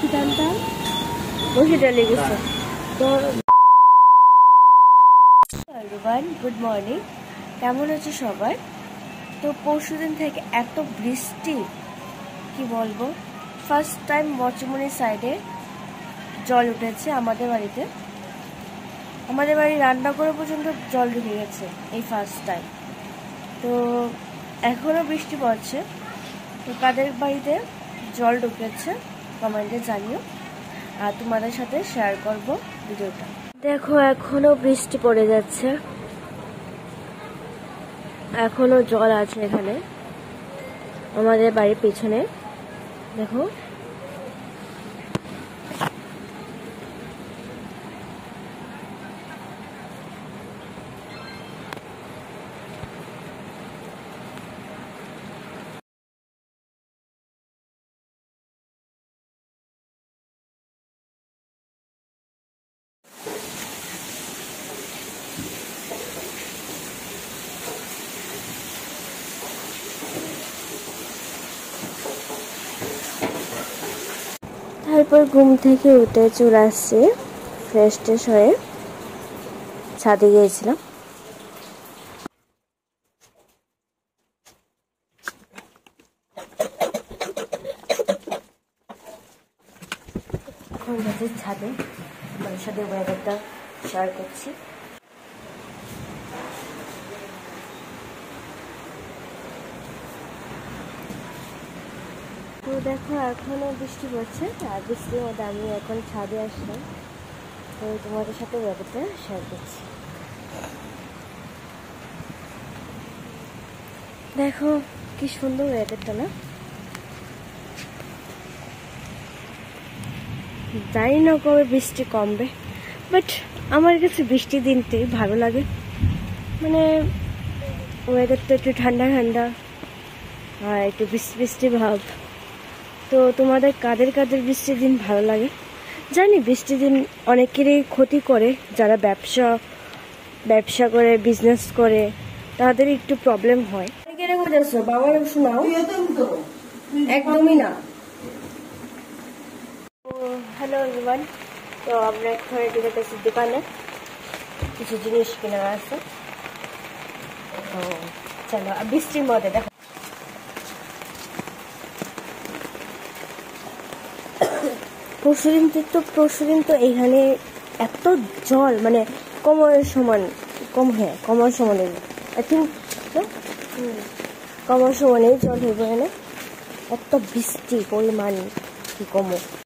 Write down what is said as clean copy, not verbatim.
কি টানতাম বসিটা লেগেছে তো। Everyone, good morning. কেমন আছে সবাই? তো পরশুদিন থেকে এত বৃষ্টি, কি বলবো। ফার্স্ট টাইম মচমনি সাইডে জল উঠেছে আমাদের বাড়িতে। আমাদের বাড়ি রান্না করে পর্যন্ত জল ঢুকে গেছে এই ফার্স্ট টাইম। তো এখনও বৃষ্টি পড়ছে। তো কাদের বাড়িতে জল ঢুকেছে কমেন্টে জানিও, আর তোমাদের সাথে শেয়ার করব ভিডিওটা। দেখো এখনো বৃষ্টি পড়ে যাচ্ছে, এখনো জল আছে এখানে আমাদের বাড়ির পিছনে। দেখো তারপর ঘুম থেকে উঠে চলে আসছে, ফ্রেশ ট্রেশ হয়ে ছাদে গিয়েছিলাম। এখন যাচ্ছি ছাদে, আমার সাথে ওয়েদারটা শেয়ার করছি। তো দেখো এখনো বৃষ্টি পড়ছে, আর বৃষ্টির মধ্যে আমি এখন ছাদে আসলাম। তো তোমাদের সাথে ব্যাপারটা শেয়ার করছি। দেখো কি সুন্দর ওয়েদারটা না? জানি না কবে বৃষ্টি কমবে, বাট আমার কাছে বৃষ্টির দিনটাই ভালো লাগে। মানে ওয়েদারটা একটু ঠান্ডা ঠান্ডা আর একটু বৃষ্টি বৃষ্টি ভাব। তো তোমাদের কাদের কাদের বৃষ্টির দিন ভালো লাগে? জানি বৃষ্টির দিন অনেকেরই ক্ষতি করে, যারা ব্যবসা করে, বিজনেস করে, তাদের একটু প্রবলেম হয়। বাবার শোনাও, একদমই না। হ্যালো এভরিওয়ান, তো আমরা এখন ঢুকে গেছি দোকানে, কিছু জিনিস কেনার আছে। তো চলো, বৃষ্টির মধ্যে দেখো পরশুদিন তো এখানে এত জল, মানে কোমরের সমান, কোমর সমানে আই থিঙ্ক কোমর সমানেই জল হইব এখানে। এত বৃষ্টি পরিমাণ কি কমো।